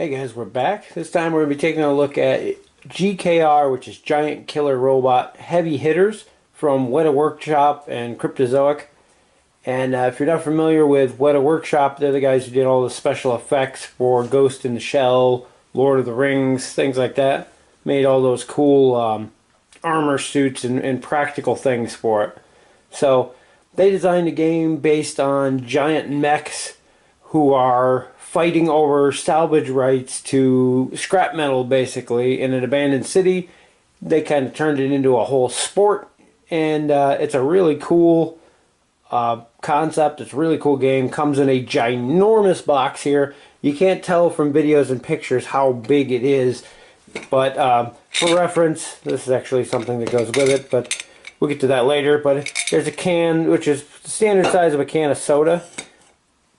Hey guys, we're back. This time we're going to be taking a look at GKR, which is Giant Killer Robot Heavy Hitters from Weta Workshop and Cryptozoic. And if you're not familiar with Weta Workshop, they're the guys who did all the special effects for Ghost in the Shell, Lord of the Rings, things like that. Made all those cool armor suits and practical things for it. So they designed a game based on giant mechs who are fighting over salvage rights to scrap metal, basically, in an abandoned city. They kind of turned it into a whole sport, and it's a really cool concept. It's a really cool game. Comes in a ginormous box here. You can't tell from videos and pictures how big it is, but for reference, this is actually something that goes with it, but we'll get to that later. But there's a can, which is the standard size of a can of soda,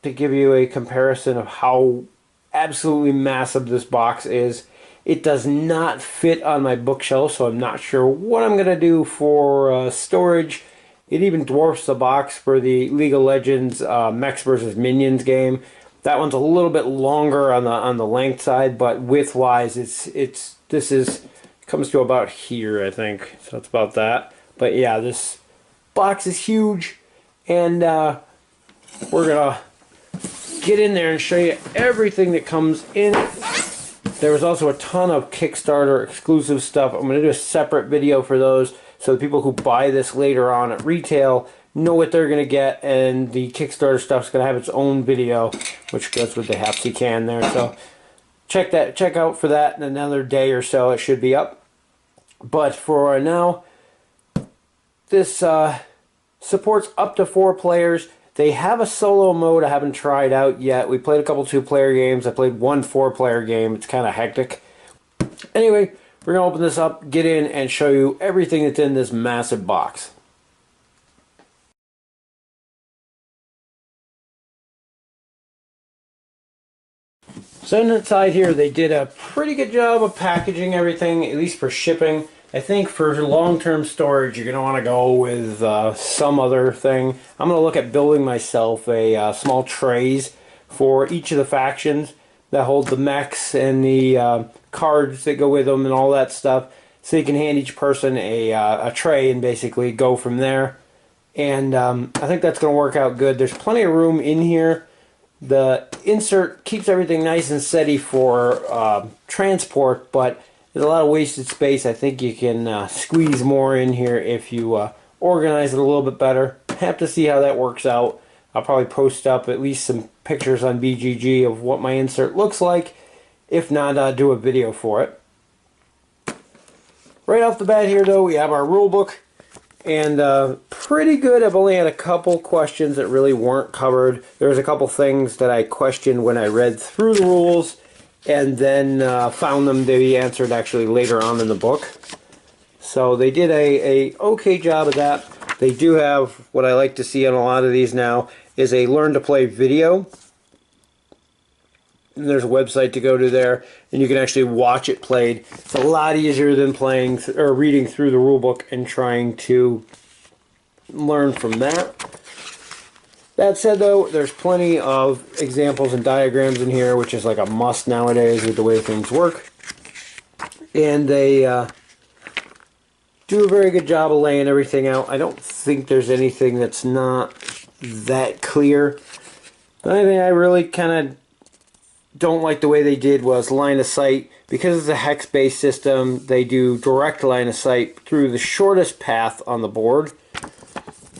to give you a comparison of how absolutely massive this box is. It does not fit on my bookshelf, so I'm not sure what I'm going to do for storage. It even dwarfs the box for the League of Legends Mechs vs. Minions game. That one's a little bit longer on the length side, but width-wise, this comes to about here, I think. So it's about that. But yeah, this box is huge, and we're gonna get in there and show you everything that comes in. There was also a ton of Kickstarter exclusive stuff. I'm going to do a separate video for those so the people who buy this later on at retail know what they're going to get, and the Kickstarter stuff is going to have its own video, which goes with the Hapsy can there. So check out for that in another day or so. It should be up. But for now, this supports up to 4 players. They have a solo mode I haven't tried out yet. We played a couple 2-player games. I played one 4-player game. It's kind of hectic. Anyway, we're going to open this up, get in, and show you everything that's in this massive box. So inside here, they did a pretty good job of packaging everything, at least for shipping. I think for long-term storage, you're going to want to go with some other thing. I'm going to look at building myself a small trays for each of the factions that hold the mechs and the cards that go with them and all that stuff. So you can hand each person a tray and basically go from there. And I think that's going to work out good. There's plenty of room in here. The insert keeps everything nice and steady for transport, but there's a lot of wasted space. I think you can squeeze more in here if you organize it a little bit better. Have to see how that works out. I'll probably post up at least some pictures on BGG of what my insert looks like. If not, do a video for it. Right off the bat here, though, we have our rulebook. And pretty good. I've only had a couple questions that really weren't covered. There was a couple things that I questioned when I read through the rules, and then found them to be answered actually later on in the book. So they did a okay job of that. They do have, what I like to see on a lot of these now, is a learn to play video. And there's a website to go to there, and you can actually watch it played. It's a lot easier than playing or reading through the rulebook and trying to learn from that. That said, though, there's plenty of examples and diagrams in here, which is like a must nowadays with the way things work. And they do a very good job of laying everything out. I don't think there's anything that's not that clear. The only thing I really kind of don't like the way they did was line of sight. Because it's a hex-based system, they do direct line of sight through the shortest path on the board.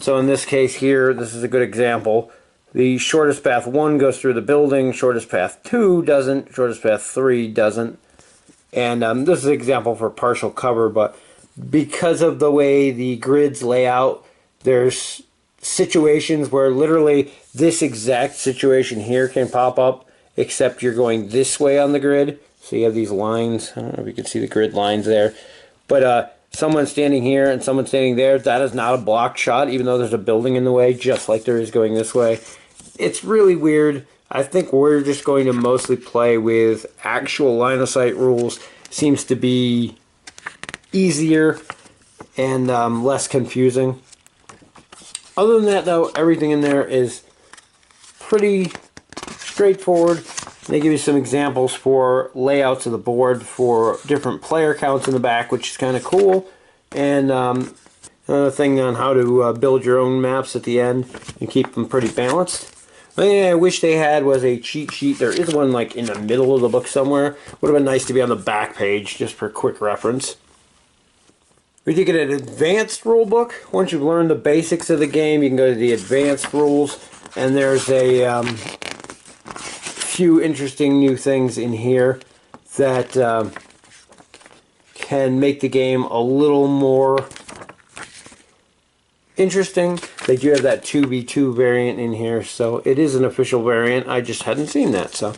So in this case here, this is a good example. The shortest path 1 goes through the building, shortest path 2 doesn't, shortest path 3 doesn't. And this is an example for partial cover, but because of the way the grids lay out, there's situations where literally this exact situation here can pop up, except you're going this way on the grid. So you have these lines. I don't know if you can see the grid lines there. But someone standing here and someone standing there, that is not a blocked shot, even though there's a building in the way, just like there is going this way. It's really weird. I think we're just going to mostly play with actual line of sight rules. Seems to be easier and less confusing. Other than that, though, everything in there is pretty straightforward. They give you some examples for layouts of the board for different player counts in the back, which is kind of cool. And another thing on how to build your own maps at the end and keep them pretty balanced. The thing I wish they had was a cheat sheet. There is one like in the middle of the book somewhere. Would have been nice to be on the back page just for quick reference. We do get an advanced rule book. Once you've learned the basics of the game, you can go to the advanced rules, and there's a few interesting new things in here that can make the game a little more interesting. They do have that 2v2 variant in here, so it is an official variant. I just hadn't seen that, so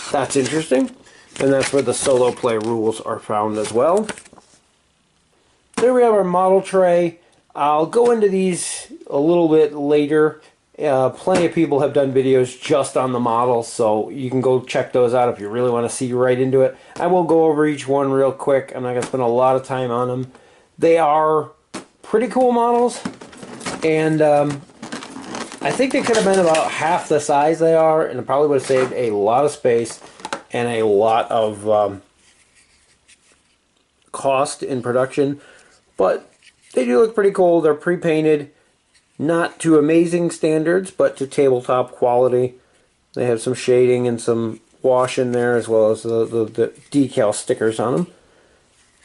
that's interesting. And that's where the solo play rules are found as well. There we have our model tray. I'll go into these a little bit later. Plenty of people have done videos just on the models, so you can go check those out if you really want to see right into it. I will go over each one real quick. I'm not going to spend a lot of time on them. They are pretty cool models, and I think they could have been about half the size they are, and it probably would have saved a lot of space and a lot of cost in production. But they do look pretty cool. They're pre-painted, not to amazing standards, but to tabletop quality. They have some shading and some wash in there, as well as the decal stickers on them.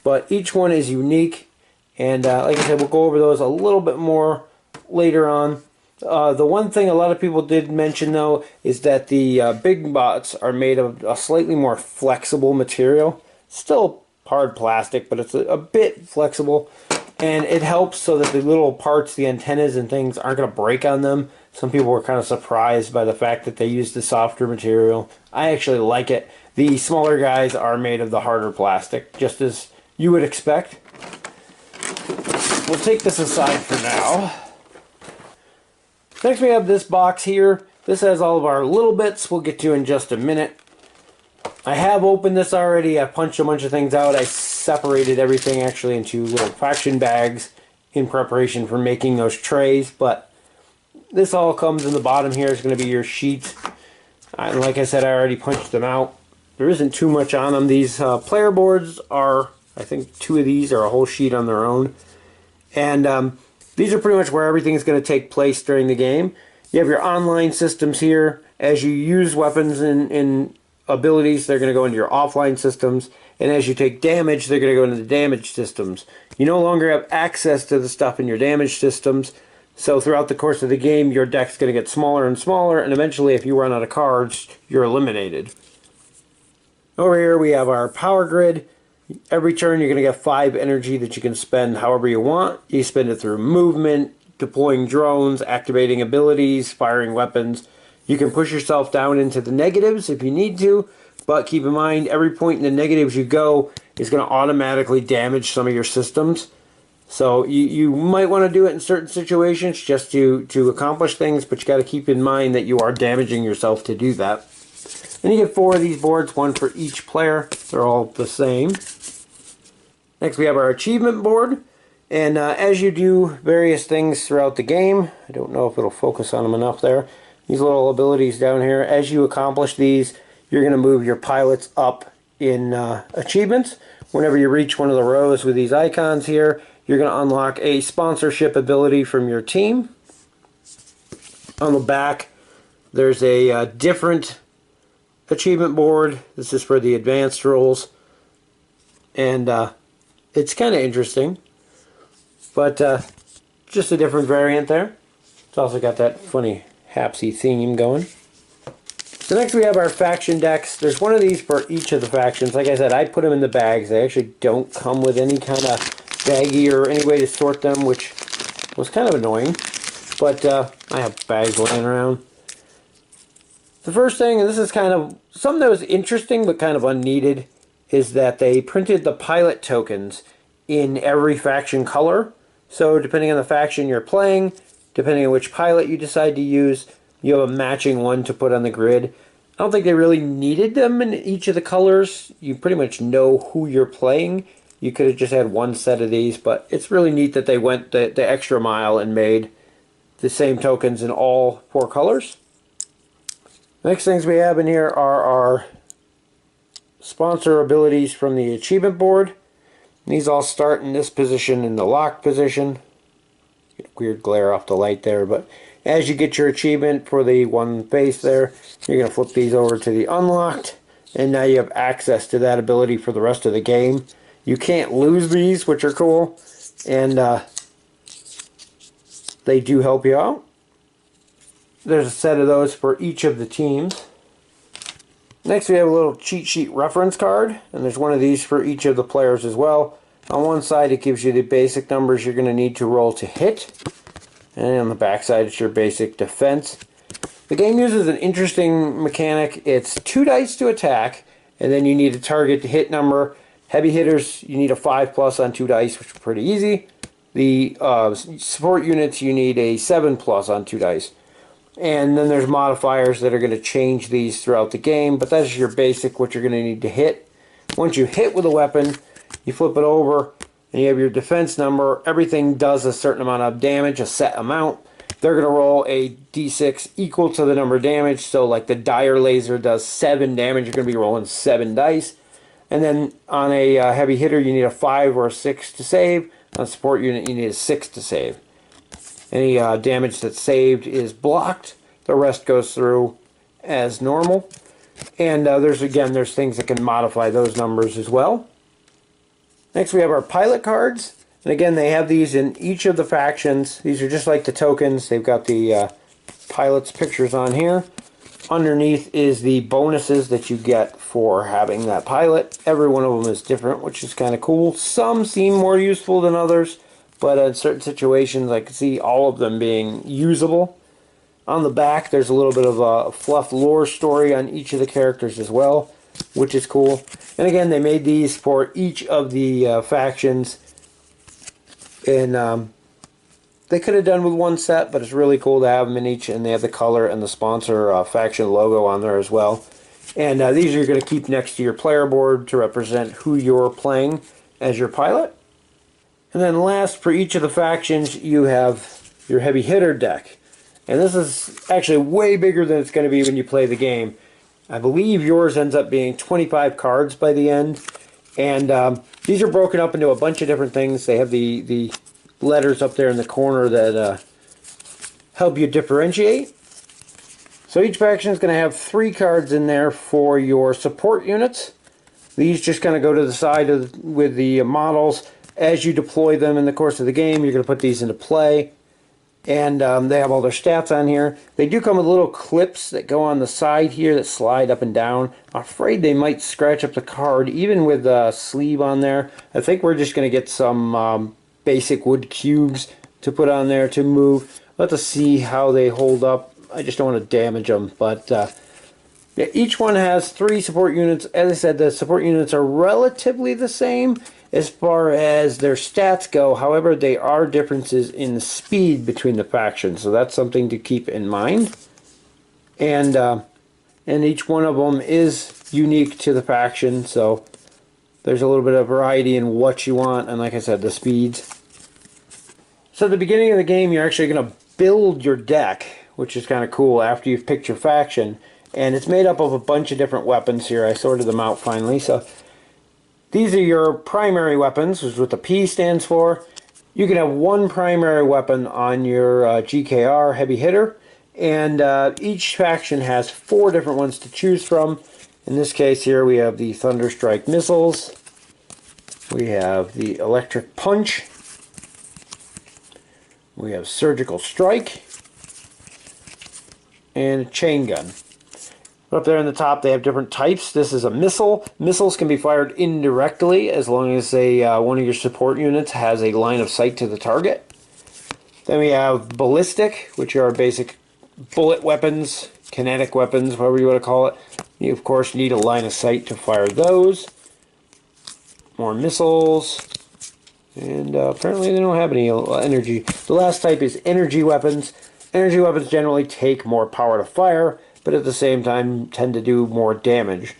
But each one is unique, and like I said, we'll go over those a little bit more later on. The one thing a lot of people did mention, though, is that the big bots are made of a slightly more flexible material. Still hard plastic, but it's a bit flexible, and it helps so that the little parts, the antennas and things, aren't going to break on them. Some people were kind of surprised by the fact that they used the softer material. I actually like it. The smaller guys are made of the harder plastic, just as you would expect. We'll take this aside for now. Next we have this box here. This has all of our little bits we'll get to in just a minute. I have opened this already. I punched a bunch of things out. I separated everything actually into little faction bags in preparation for making those trays, but this all comes in the bottom here. It's going to be your sheet. And like I said, I already punched them out. There isn't too much on them. These player boards are, I think 2 of these are a whole sheet on their own. And these are pretty much where everything is going to take place during the game. You have your online systems here. As you use weapons in abilities, they're going to go into your offline systems, and as you take damage, they're going to go into the damage systems. You no longer have access to the stuff in your damage systems, so throughout the course of the game, your deck's going to get smaller and smaller, and eventually, if you run out of cards, you're eliminated. Over here, we have our power grid. Every turn, you're going to get 5 energy that you can spend however you want. You spend it through movement, deploying drones, activating abilities, firing weapons. You can push yourself down into the negatives if you need to, but keep in mind every point in the negatives you go is going to automatically damage some of your systems. So you might want to do it in certain situations just to accomplish things, but you got to keep in mind that you are damaging yourself to do that. Then you get 4 of these boards, 1 for each player. They're all the same. Next we have our achievement board. And as you do various things throughout the game, I don't know if it'll focus on them enough there. These little abilities down here, as you accomplish these, you're going to move your pilots up in achievements. Whenever you reach one of the rows with these icons here, you're going to unlock a sponsorship ability from your team. On the back, there's a different achievement board. This is for the advanced roles. And it's kind of interesting. But just a different variant there. It's also got that funny Hapsy theme going. So next we have our faction decks. There's one of these for each of the factions. Like I said, I put them in the bags. They actually don't come with any kind of baggie or any way to sort them, which was kind of annoying. But I have bags laying around. The first thing, and this is kind of something that was interesting but kind of unneeded, is that they printed the pilot tokens in every faction color. So depending on the faction you're playing, depending on which pilot you decide to use, you have a matching one to put on the grid. I don't think they really needed them in each of the colors. You pretty much know who you're playing. You could have just had one set of these, but it's really neat that they went the extra mile and made the same tokens in all 4 colors. Next things we have in here are our sponsor abilities from the achievement board. These all start in this position, in the lock position. Get a weird glare off the light there, but as you get your achievement for the one base there, you're going to flip these over to the unlocked, and now you have access to that ability for the rest of the game. You can't lose these, which are cool, and they do help you out. There's a set of those for each of the teams. Next we have a little cheat sheet reference card, and there's one of these for each of the players as well. On one side it gives you the basic numbers you're going to need to roll to hit, and on the back side it's your basic defense. The game uses an interesting mechanic. It's 2 dice to attack, and then you need a target to hit number. Heavy hitters, you need a 5+ on 2 dice, which is pretty easy. The support units, you need a 7+ on 2 dice. And then there's modifiers that are going to change these throughout the game, but that's your basic, what you're going to need to hit. Once you hit with a weapon, you flip it over, and you have your defense number. Everything does a certain amount of damage, a set amount. They're going to roll a d6 equal to the number of damage, so like the dire laser does 7 damage, you're going to be rolling 7 dice. And then on a heavy hitter, you need a 5 or a 6 to save. On a support unit, you need a 6 to save. Any damage that's saved is blocked. The rest goes through as normal. And there's things that can modify those numbers as well. Next we have our pilot cards. And again, they have these in each of the factions. These are just like the tokens. They've got the pilots' pictures on here. Underneath is the bonuses that you get for having that pilot. Every one of them is different, which is kind of cool. Some seem more useful than others, but in certain situations I can see all of them being usable. On the back there's a little bit of a fluff lore story on each of the characters as well, which is cool. And again, they made these for each of the factions, and they could have done with one set, but it's really cool to have them in each, and they have the color and the sponsor faction logo on there as well. And these you're going to keep next to your player board to represent who you're playing as your pilot. And then last, for each of the factions, you have your heavy hitter deck. And this is actually way bigger than it's going to be when you play the game. I believe yours ends up being 25 cards by the end. And these are broken up into a bunch of different things. They have the letters up there in the corner that help you differentiate. So each faction is going to have 3 cards in there for your support units. These just kind of go to the side with the models. As you deploy them in the course of the game, you're going to put these into play. And they have all their stats on here. They do come with little clips that go on the side here that slide up and down. I'm afraid they might scratch up the card, even with a sleeve on there. I think we're just going to get some basic wood cubes to put on there to move. Let's see how they hold up. I just don't want to damage them. But yeah, each one has 3 support units. As I said, the support units are relatively the same as far as their stats go. However, there are differences in the speed between the factions, so that's something to keep in mind. And each one of them is unique to the faction, so there's a little bit of variety in what you want, and like I said, the speeds. So at the beginning of the game, you're actually going to build your deck, which is kind of cool after you've picked your faction. And it's made up of a bunch of different weapons here. I sorted them out finally. So these are your primary weapons, which is what the P stands for. You can have 1 primary weapon on your GKR Heavy Hitter. And each faction has 4 different ones to choose from. In this case here, we have the Thunderstrike missiles. We have the Electric Punch. We have Surgical Strike. And a Chain Gun. Up there in the top, they have different types. This is a missile. Missiles can be fired indirectly as long as one of your support units has a line of sight to the target. Then we have ballistic, which are basic bullet weapons, kinetic weapons, whatever you want to call it. You, of course, need a line of sight to fire those. More missiles. And apparently they don't have any energy. The last type is energy weapons. Energy weapons generally take more power to fire, but at the same time tend to do more damage.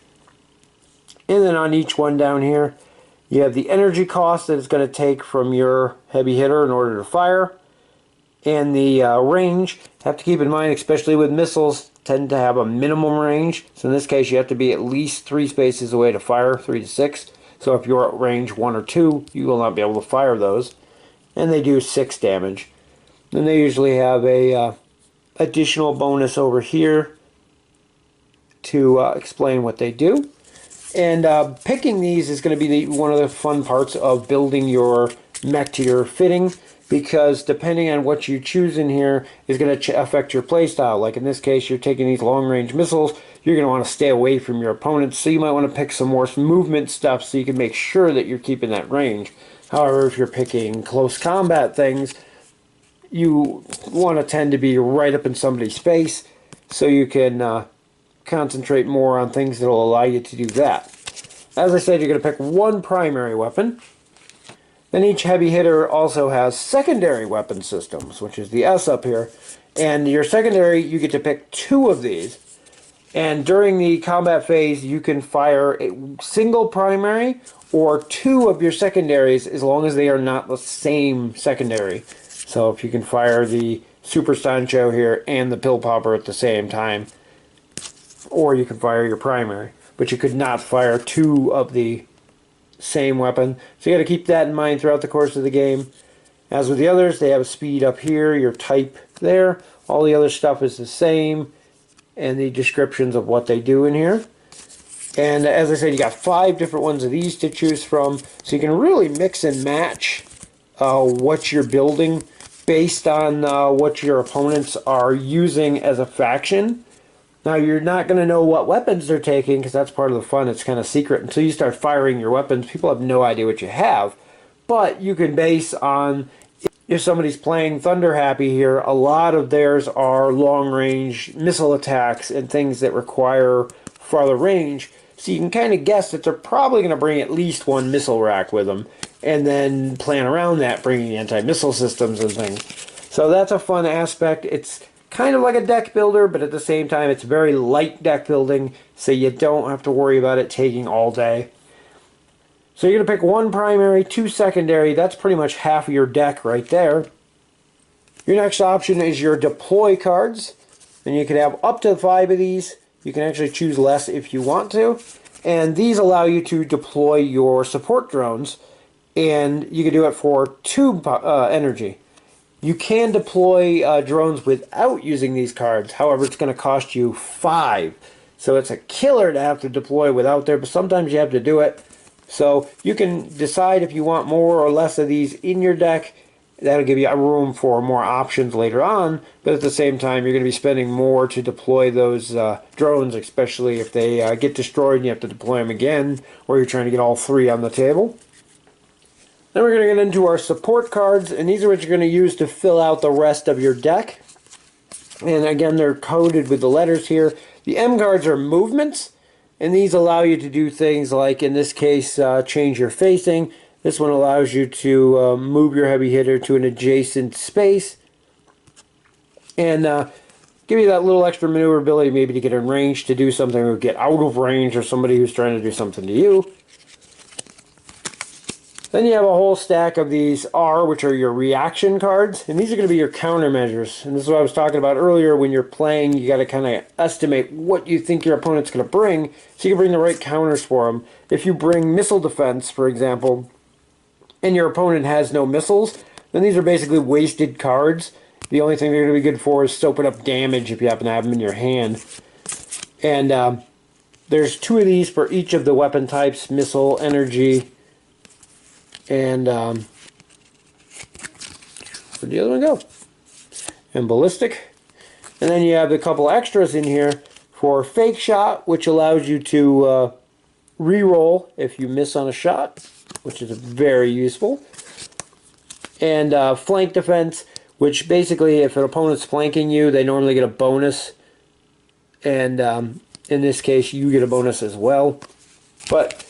And then on each one down here, you have the energy cost that it's going to take from your heavy hitter in order to fire. And the range, have to keep in mind, especially with missiles, tend to have a minimum range. So in this case, you have to be at least 3 spaces away to fire, 3 to 6. So if you're at range 1 or 2, you will not be able to fire those. And they do 6 damage. Then they usually have a additional bonus over here to explain what they do. And picking these is going to be one of the fun parts of building your mech to your fitting, because depending on what you choose in here is going to affect your playstyle. Like in this case, you're taking these long-range missiles, you're going to want to stay away from your opponents, so you might want to pick some more movement stuff so you can make sure that you're keeping that range. However, if you're picking close combat things, you want to tend to be right up in somebody's face, so you can concentrate more on things that will allow you to do that. As I said, you're going to pick one primary weapon. Then each heavy hitter also has secondary weapon systems, which is the S up here. And your secondary, you get to pick 2 of these. And during the combat phase, you can fire a single primary or 2 of your secondaries, as long as they are not the same secondary. So if you can fire the Super Sancho here and the Pill Popper at the same time, or you can fire your primary. But you could not fire 2 of the same weapon. So you got to keep that in mind throughout the course of the game. As with the others, they have a speed up here, your type there. All the other stuff is the same, and the descriptions of what they do in here. And as I said, you got 5 different ones of these to choose from, so you can really mix and match what you're building based on what your opponents are using as a faction. Now, you're not going to know what weapons they're taking, because that's part of the fun. It's kind of secret. Until you start firing your weapons, people have no idea what you have. But you can base on, if somebody's playing Thunder Happy here, a lot of theirs are long-range missile attacks and things that require farther range. So you can kind of guess that they're probably going to bring at least 1 missile rack with them, and then plan around that, bringing anti-missile systems and things. So that's a fun aspect. It's kind of like a deck builder, but at the same time, it's very light deck building, so you don't have to worry about it taking all day. So you're going to pick 1 primary, 2 secondary. That's pretty much half of your deck right there. Your next option is your deploy cards, and you can have up to 5 of these. You can actually choose less if you want to. And these allow you to deploy your support drones, and you can do it for 2 energy. You can deploy drones without using these cards. However, it's going to cost you 5. So it's a killer to have to deploy without there, but sometimes you have to do it. So you can decide if you want more or less of these in your deck. That'll give you a room for more options later on, but at the same time, you're going to be spending more to deploy those drones, especially if they get destroyed and you have to deploy them again, or you're trying to get all 3 on the table. Then we're going to get into our support cards, and these are what you're going to use to fill out the rest of your deck. And again, they're coded with the letters here. The M cards are movements, and these allow you to do things like, in this case, change your facing. This one allows you to move your heavy hitter to an adjacent space, and give you that little extra maneuverability, maybe to get in range to do something, or get out of range, or somebody who's trying to do something to you. Then you have a whole stack of these R, which are your reaction cards, and these are going to be your countermeasures. And this is what I was talking about earlier. When you're playing, you got to kind of estimate what you think your opponent's going to bring, so you can bring the right counters for them. If you bring missile defense, for example, and your opponent has no missiles, then these are basically wasted cards. The only thing they're going to be good for is soaking up damage if you happen to have them in your hand. And there's 2 of these for each of the weapon types: missile, energy, and where'd the other one go? And ballistic. And then you have a couple extras in here for fake shot, which allows you to re-roll if you miss on a shot, which is very useful. And flank defense, which basically, if an opponent's flanking you, they normally get a bonus. And in this case, you get a bonus as well. But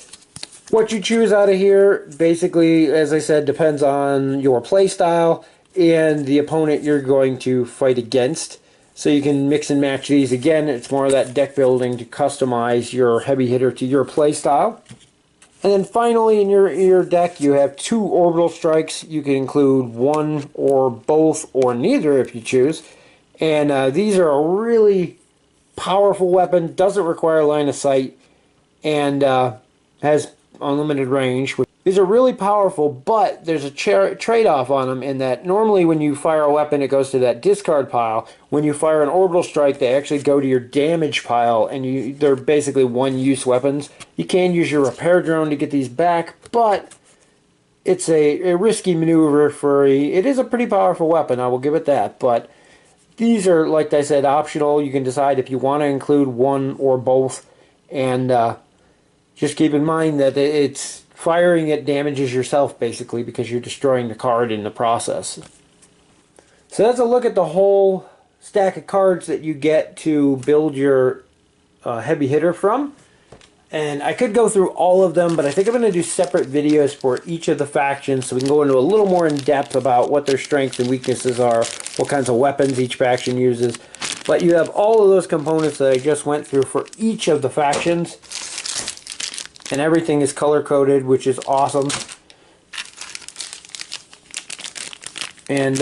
what you choose out of here, basically, as I said, depends on your play style and the opponent you're going to fight against. So you can mix and match these. Again, it's more of that deck building to customize your heavy hitter to your play style. And then finally in your deck you have 2 Orbital Strikes. You can include one or both or neither if you choose. And these are a really powerful weapon, doesn't require line of sight, and has unlimited range. These are really powerful, but there's a trade-off on them in that normally when you fire a weapon it goes to that discard pile. When you fire an Orbital Strike they actually go to your damage pile, and they're basically one-use weapons. You can use your repair drone to get these back, but it's a risky maneuver it is a pretty powerful weapon, I will give it that, but these are, like I said, optional. You can decide if you want to include one or both, and just keep in mind that it's firing it damages yourself basically because you're destroying the card in the process. So that's a look at the whole stack of cards that you get to build your heavy hitter from. And I could go through all of them, but I think I'm going to do separate videos for each of the factions so we can go into a little more in depth about what their strengths and weaknesses are, what kinds of weapons each faction uses. But you have all of those components that I just went through for each of the factions. And everything is color-coded, which is awesome. And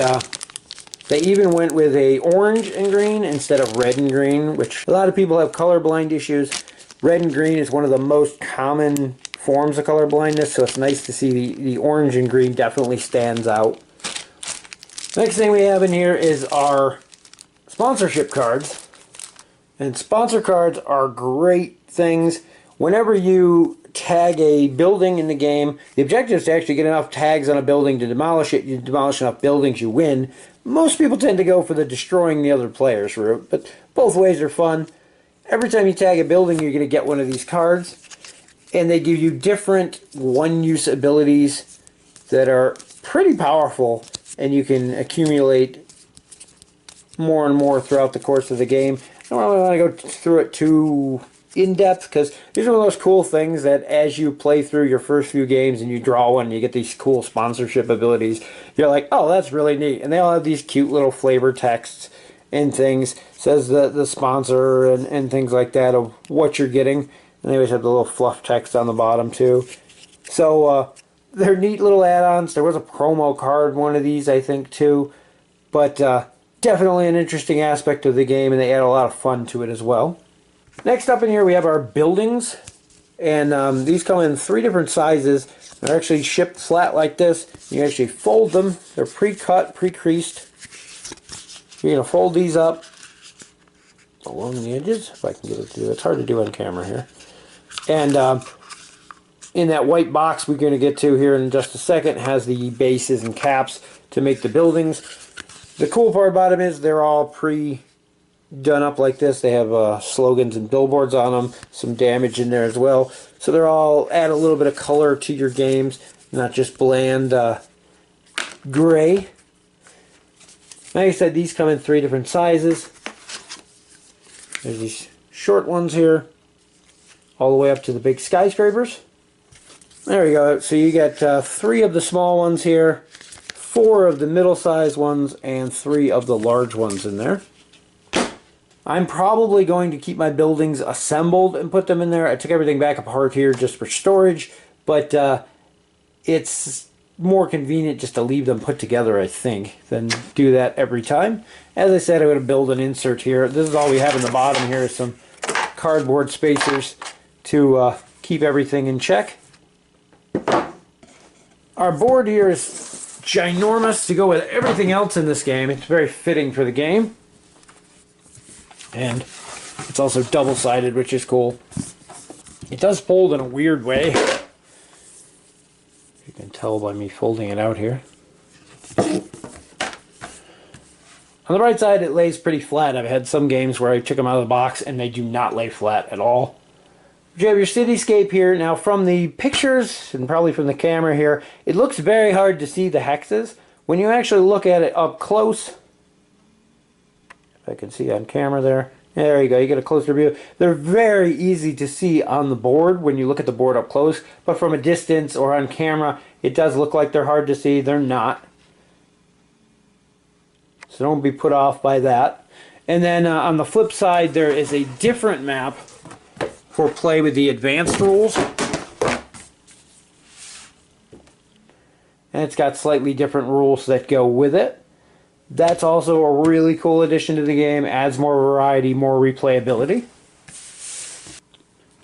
they even went with a orange and green instead of red and green, which a lot of people have colorblind issues. Red and green is one of the most common forms of color blindness, so it's nice to see the orange and green definitely stands out. Next thing we have in here is our sponsorship cards. And sponsor cards are great things. Whenever you tag a building in the game, the objective is to actually get enough tags on a building to demolish it. You demolish enough buildings, you win. Most people tend to go for the destroying the other players route, but both ways are fun. Every time you tag a building, you're going to get one of these cards, and they give you different one-use abilities that are pretty powerful, and you can accumulate more and more throughout the course of the game. I don't really want to go through it too in-depth, because these are one of those cool things that as you play through your first few games and you draw one and you get these cool sponsorship abilities, you're like, oh, that's really neat. And they all have these cute little flavor texts and things. Says the sponsor and things like that of what you're getting. And they always have the little fluff text on the bottom too. So they're neat little add-ons. There was a promo card, one of these I think too. But definitely an interesting aspect of the game, and they add a lot of fun to it as well. Next up in here we have our buildings. And these come in 3 different sizes. They're actually shipped flat like this. You actually fold them. They're pre-cut, pre-creased. You're going to fold these up along the edges, if I can get it to do it. It's hard to do on camera here. And in that white box we're going to get to here in just a second has the bases and caps to make the buildings. The cool part about them is they're all pre-done up like this. They have slogans and billboards on them, some damage in there as well. So they're all add a little bit of color to your games, not just bland gray. Like I said, these come in 3 different sizes. There's these short ones here, all the way up to the big skyscrapers. There we go. So you got 3 of the small ones here, 4 of the middle-sized ones, and 3 of the large ones in there. I'm probably going to keep my buildings assembled and put them in there. I took everything back apart here just for storage, but it's more convenient just to leave them put together, I think, than do that every time. As I said, I'm going to build an insert here. This is all we have in the bottom here is some cardboard spacers to keep everything in check. Our board here is ginormous to go with everything else in this game. It's very fitting for the game. And it's also double-sided, which is cool. It does fold in a weird way. You can tell by me folding it out here. On the right side, it lays pretty flat. I've had some games where I took them out of the box and they do not lay flat at all. You have your cityscape here. Now, from the pictures and probably from the camera here, it looks very hard to see the hexes. When you actually look at it up close, if I can see on camera there, there you go, you get a closer view. They're very easy to see on the board when you look at the board up close, but from a distance or on camera, it does look like they're hard to see. They're not. So don't be put off by that. And then on the flip side, there is a different map for play with the advanced rules. and it's got slightly different rules that go with it. That's also a really cool addition to the game, adds more variety, more replayability.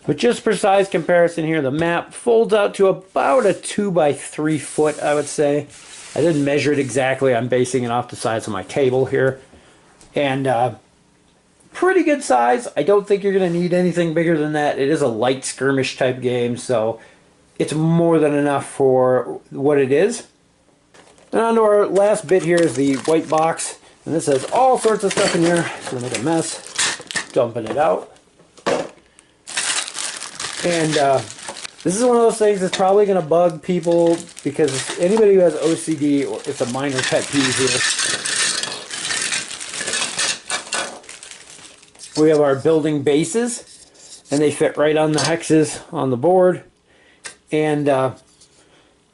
But just for size comparison here, the map folds out to about a 2 by 3 foot, I would say. I didn't measure it exactly, I'm basing it off the size of my table here. And pretty good size. I don't think you're going to need anything bigger than that. It is a light skirmish type game, so it's more than enough for what it is. And on to our last bit here is the white box. And this has all sorts of stuff in here. It's going to make a mess. Dumping it out. And this is one of those things that's probably going to bug people because anybody who has OCD, it's a minor pet peeve here. We have our building bases, and they fit right on the hexes on the board. And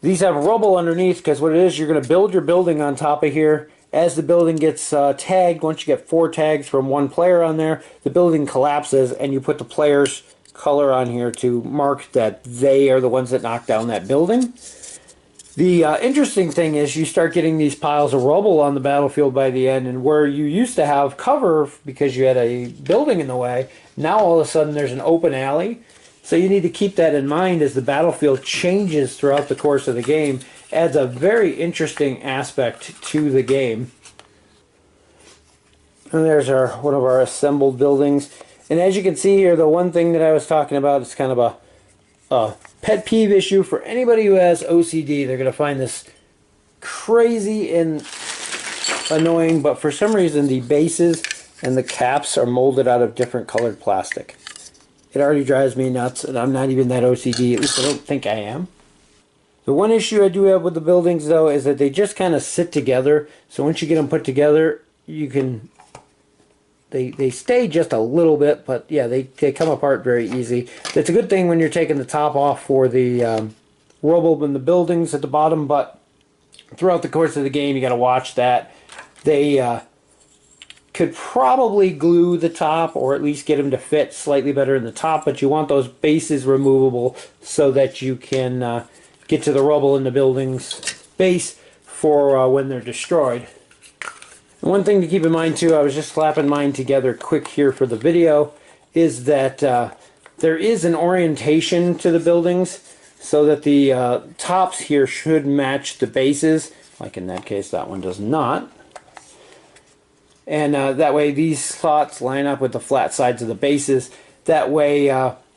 these have rubble underneath because what it is, you're going to build your building on top of here. As the building gets tagged, once you get 4 tags from one player on there, the building collapses and you put the player's color on here to mark that they are the ones that knocked down that building. The interesting thing is you start getting these piles of rubble on the battlefield by the end, and where you used to have cover because you had a building in the way, now all of a sudden there's an open alley. So you need to keep that in mind as the battlefield changes throughout the course of the game. Adds a very interesting aspect to the game. And there's one of our assembled buildings. And as you can see here, the one thing that I was talking about is kind of a pet peeve issue for anybody who has OCD. They're going to find this crazy and annoying, but for some reason the bases and the caps are molded out of different colored plastic. It already drives me nuts, and I'm not even that OCD, at least I don't think I am. The one issue I do have with the buildings, though, is that they just kind of sit together. So once you get them put together, you can... They stay just a little bit, but yeah, they come apart very easy. It's a good thing when you're taking the top off for the rubble in the buildings at the bottom, but throughout the course of the game, you got to watch that. They could probably glue the top, or at least get them to fit slightly better in the top, but you want those bases removable so that you can get to the rubble in the building's base for when they're destroyed. One thing to keep in mind too, I was just slapping mine together quick here for the video, is that there is an orientation to the buildings so that the tops here should match the bases. Like in that case, that one does not. And that way these slots line up with the flat sides of the bases. That way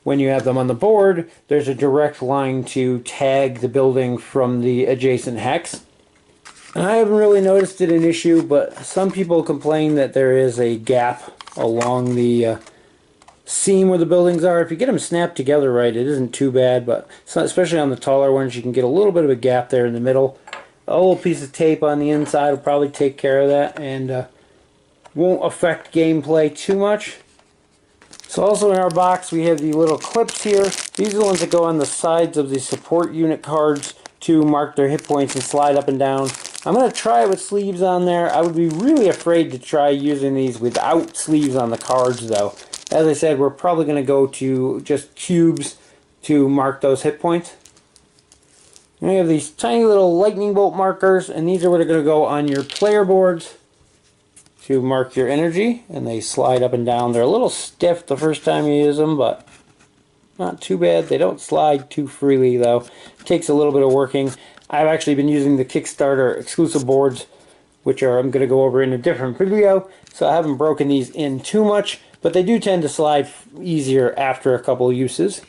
when you have them on the board, there's a direct line to tag the building from the adjacent hex. And I haven't really noticed it an issue, but some people complain that there is a gap along the seam where the buildings are. If you get them snapped together right, it isn't too bad, but especially on the taller ones, you can get a little bit of a gap there in the middle. A little piece of tape on the inside will probably take care of that, and won't affect gameplay too much. So also in our box, we have the little clips here. These are the ones that go on the sides of the support unit cards to mark their hit points and slide up and down. I'm going to try it with sleeves on there. I would be really afraid to try using these without sleeves on the cards, though. As I said, we're probably going to go to just cubes to mark those hit points. And we have these tiny little lightning bolt markers, and these are what are going to go on your player boards to mark your energy, and they slide up and down. They're a little stiff the first time you use them, but not too bad. They don't slide too freely, though. It takes a little bit of working. I've actually been using the Kickstarter exclusive boards, which I'm going to go over in a different video, so I haven't broken these in too much, but they do tend to slide easier after a couple uses.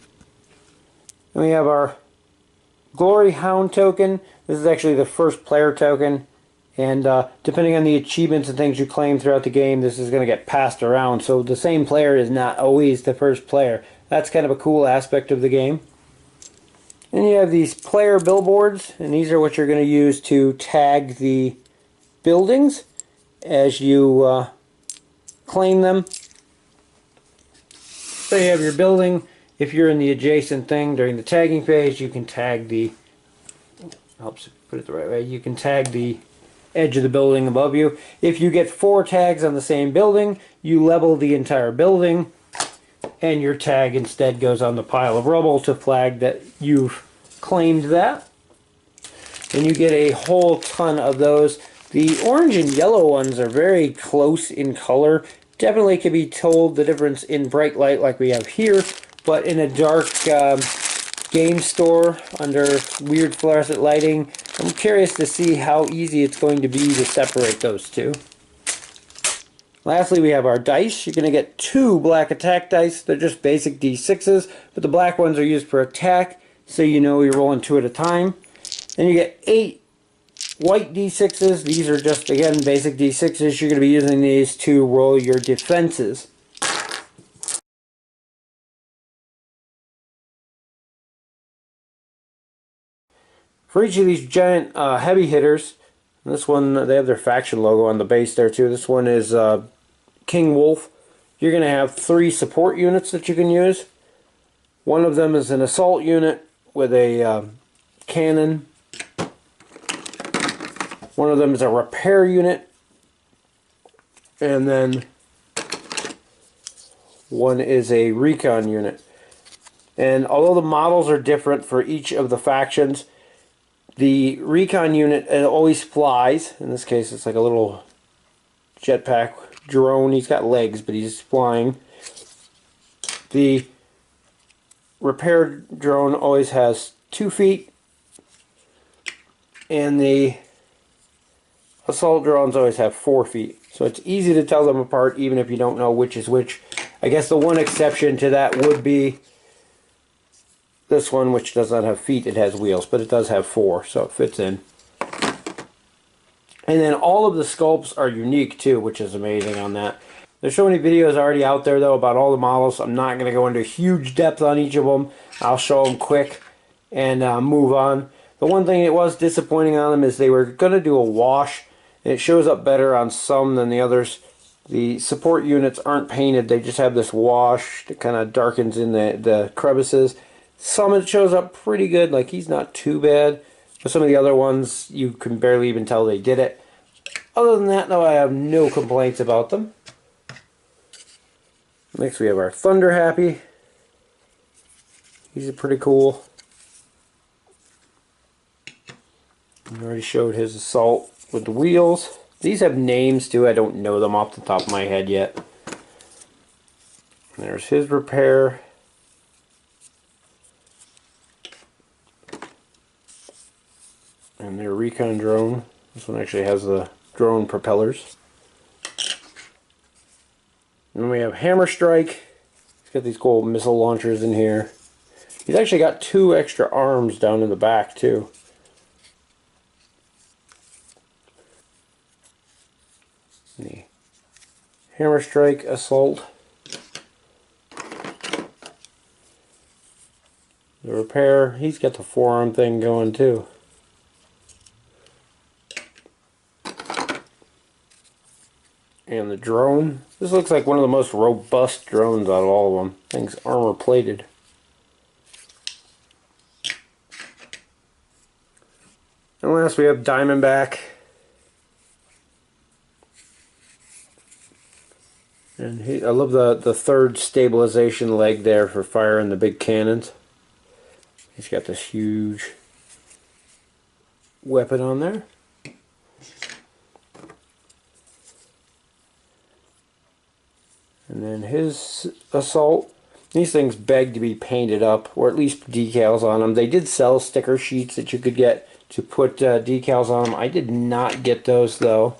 And we have our Glory Hound token. This is actually the first player token, and depending on the achievements and things you claim throughout the game, this is going to get passed around, so the same player is not always the first player. That's kind of a cool aspect of the game. And you have these player billboards, and these are what you're going to use to tag the buildings as you claim them. So you have your building. If you're in the adjacent thing during the tagging phase, you can tag the, helps put it the right way, you can tag the edge of the building above you. If you get 4 tags on the same building, you level the entire building, and your tag instead goes on the pile of rubble to flag that you've claimed that. and you get a whole ton of those. The orange and yellow ones are very close in color. Definitely can be told the difference in bright light like we have here, but in a dark game store under weird fluorescent lighting, I'm curious to see how easy it's going to be to separate those two. Lastly, we have our dice. You're going to get 2 black attack dice. They're just basic D6s, but the black ones are used for attack, so you know you're rolling 2 at a time. Then you get 8 white D6s. These are just, again, basic D6s. You're going to be using these to roll your defenses. For each of these giant heavy hitters, this one, they have their faction logo on the base there too. This one is King Wolf. You're going to have 3 support units that you can use. One of them is an assault unit with a cannon. One of them is a repair unit. And then one is a recon unit. And although the models are different for each of the factions, the recon unit always flies. In this case, it's like a little jetpack drone. He's got legs, but he's flying. The repair drone always has 2 feet, and the assault drones always have 4 feet. So it's easy to tell them apart even if you don't know which is which. I guess the one exception to that would be this one, which does not have feet. It has wheels, but it does have 4, so it fits in. And then all of the sculpts are unique too, which is amazing on that. There's so many videos already out there though about all the models. I'm not going to go into huge depth on each of them. I'll show them quick and move on. The one thing that was disappointing on them is they were going to do a wash, and it shows up better on some than the others. The support units aren't painted. They just have this wash that kind of darkens in the crevices. Some it shows up pretty good, like he's not too bad. But some of the other ones, you can barely even tell they did it. Other than that, though, I have no complaints about them. Next we have our Thunder Happy. These are pretty cool. I already showed his assault with the wheels. These have names too. I don't know them off the top of my head yet. And there's his repair. And their Recon drone. This one actually has the drone propellers. And then we have Hammer Strike. He's got these cool missile launchers in here. He's actually got 2 extra arms down in the back too. The Hammer Strike Assault. The Repair. He's got the forearm thing going too. And the drone. This looks like one of the most robust drones out of all of them. Thing's armor plated. And last we have Diamondback. And I love the third stabilization leg there for firing the big cannons. He's got this huge weapon on there. And then his assault. These things beg to be painted up, or at least decals on them. They did sell sticker sheets that you could get to put decals on them. I did not get those though.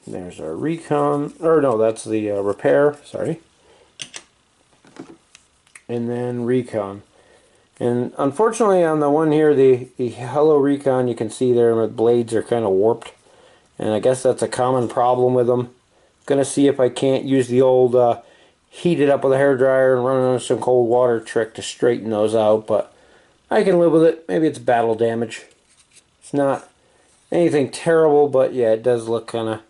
There's our Recon, or no, that's the Repair, sorry. And then Recon. And unfortunately on the one here, the Hello Recon, you can see there the blades are kind of warped. And I guess that's a common problem with them. Gonna see if I can't use the old heat it up with a hairdryer and run on some cold water trick to straighten those out, but I can live with it. Maybe it's battle damage. It's not anything terrible, but yeah, it does look kind of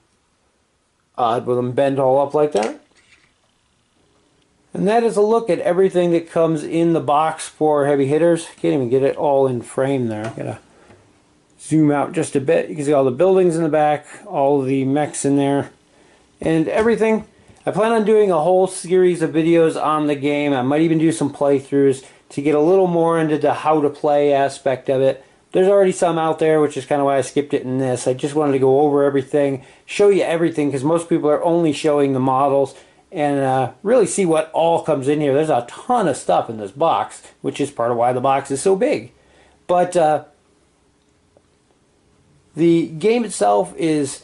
odd with them bent all up like that. And that is a look at everything that comes in the box for Heavy Hitters. Can't even get it all in frame there. Gotta zoom out just a bit. You can see all the buildings in the back, all the mechs in there, and everything. I plan on doing a whole series of videos on the game. I might even do some playthroughs to get a little more into the how to play aspect of it. There's already some out there, which is kind of why I skipped it in this. I just wanted to go over everything, show you everything, because most people are only showing the models, and really see what all comes in here. There's a ton of stuff in this box, which is part of why the box is so big. But the game itself is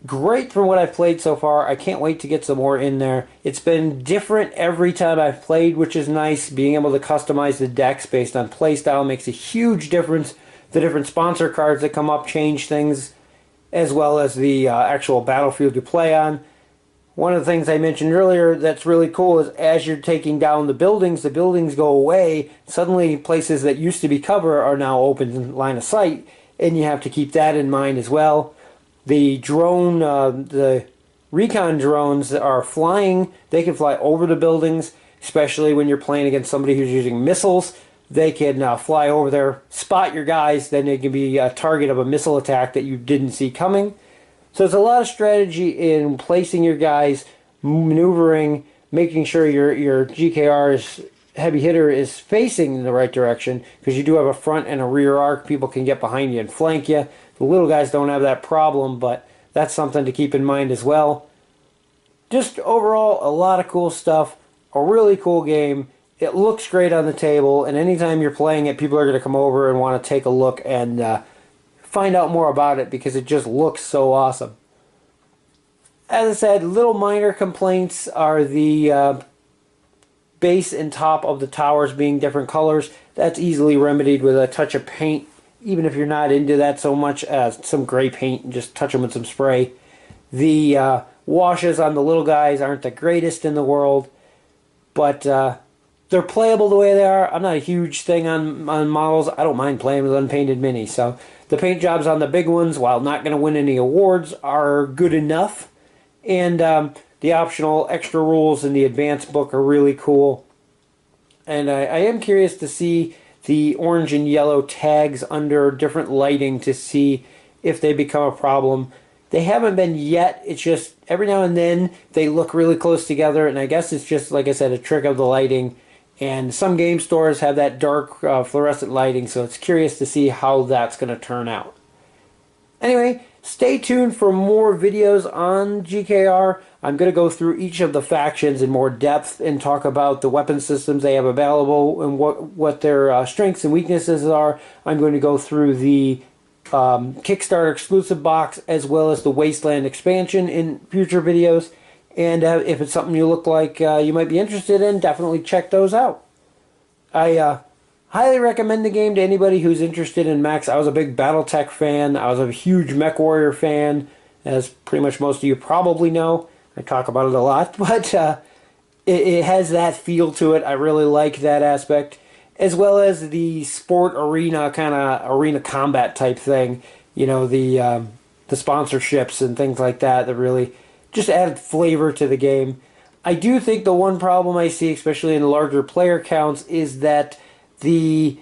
great from what I've played so far. I can't wait to get some more in there. It's been different every time I've played, which is nice. Being able to customize the decks based on playstyle makes a huge difference. The different sponsor cards that come up change things, as well as the actual battlefield you play on. One of the things I mentioned earlier that's really cool is as you're taking down the buildings go away. Suddenly places that used to be cover are now open in line of sight, and you have to keep that in mind as well. The drone, the Recon drones are flying. They can fly over the buildings, especially when you're playing against somebody who's using missiles. They can fly over there, spot your guys, then they can be a target of a missile attack that you didn't see coming. So there's a lot of strategy in placing your guys, maneuvering, making sure your GKR's heavy hitter is facing in the right direction, because you do have a front and a rear arc. People can get behind you and flank you. The little guys don't have that problem, but that's something to keep in mind as well. Just overall, a lot of cool stuff. A really cool game. It looks great on the table, and anytime you're playing it, people are going to come over and want to take a look and find out more about it, because it just looks so awesome. As I said, little minor complaints are the base and top of the towers being different colors. That's easily remedied with a touch of paint. Even if you're not into that so much as some gray paint, and just touch them with some spray. The washes on the little guys aren't the greatest in the world, but they're playable the way they are. I'm not a huge thing on models. I don't mind playing with unpainted minis. So the paint jobs on the big ones, while not going to win any awards, are good enough. And the optional extra rules in the advanced book are really cool. And I am curious to see the orange and yellow tags under different lighting to see if they become a problem. They haven't been yet. It's just every now and then they look really close together, and I guess it's just, like I said, a trick of the lighting. And some game stores have that dark fluorescent lighting, so it's curious to see how that's going to turn out. Anyway, stay tuned for more videos on GKR. I'm going to go through each of the factions in more depth and talk about the weapon systems they have available and what their strengths and weaknesses are. I'm going to go through the Kickstarter exclusive box as well as the Wasteland expansion in future videos. And if it's something you look like you might be interested in, definitely check those out. I highly recommend the game to anybody who's interested in mechs. I was a big Battletech fan. I was a huge Mech Warrior fan, as pretty much most of you probably know. I talk about it a lot, but it has that feel to it. I really like that aspect, as well as the sport arena, kind of arena combat type thing. You know, the sponsorships and things like that that really just added flavor to the game. I do think the one problem I see, especially in larger player counts, is that the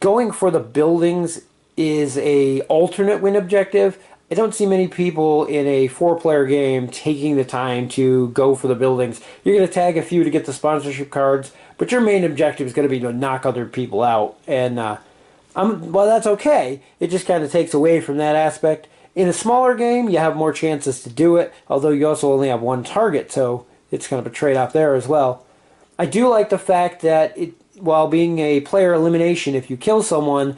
going for the buildings is a alternate win objective. I don't see many people in a 4-player game taking the time to go for the buildings. You're going to tag a few to get the sponsorship cards, but your main objective is going to be to knock other people out. And well, that's okay. It just kind of takes away from that aspect. In a smaller game, you have more chances to do it, although you also only have one target, so it's kind of a trade-off there as well. I do like the fact that while being a player elimination, if you kill someone,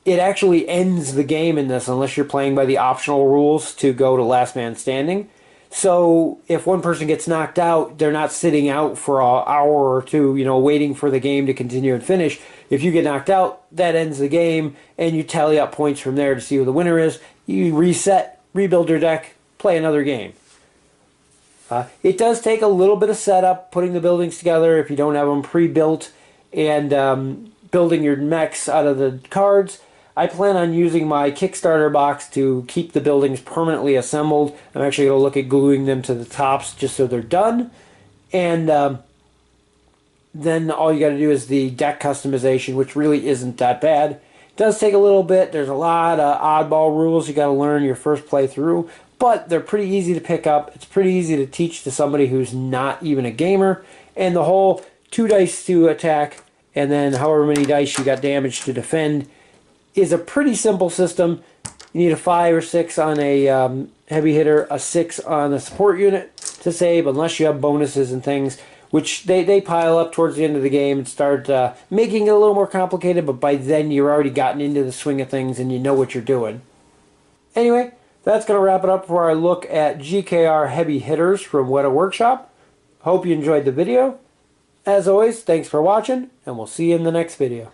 it actually ends the game in this unless you're playing by the optional rules to go to last man standing. So if one person gets knocked out, they're not sitting out for an hour or two, waiting for the game to continue and finish. If you get knocked out, that ends the game, and you tally up points from there to see who the winner is. You reset, rebuild your deck, play another game. It does take a little bit of setup, putting the buildings together if you don't have them pre-built, and building your mechs out of the cards. I plan on using my Kickstarter box to keep the buildings permanently assembled. I'm actually going to look at gluing them to the tops just so they're done. And then all you got to do is the deck customization, which really isn't that bad. It does take a little bit. There's a lot of oddball rules you got to learn your first playthrough, but they're pretty easy to pick up. It's pretty easy to teach to somebody who's not even a gamer. And the whole 2 dice to attack and then however many dice you got damage to defend, is a pretty simple system. You need a 5 or 6 on a heavy hitter, a 6 on a support unit to save, unless you have bonuses and things, which they pile up towards the end of the game and start making it a little more complicated, but by then you're already gotten into the swing of things and you know what you're doing. Anyway, that's going to wrap it up for our look at GKR Heavy Hitters from Weta Workshop. Hope you enjoyed the video. As always, thanks for watching, and we'll see you in the next video.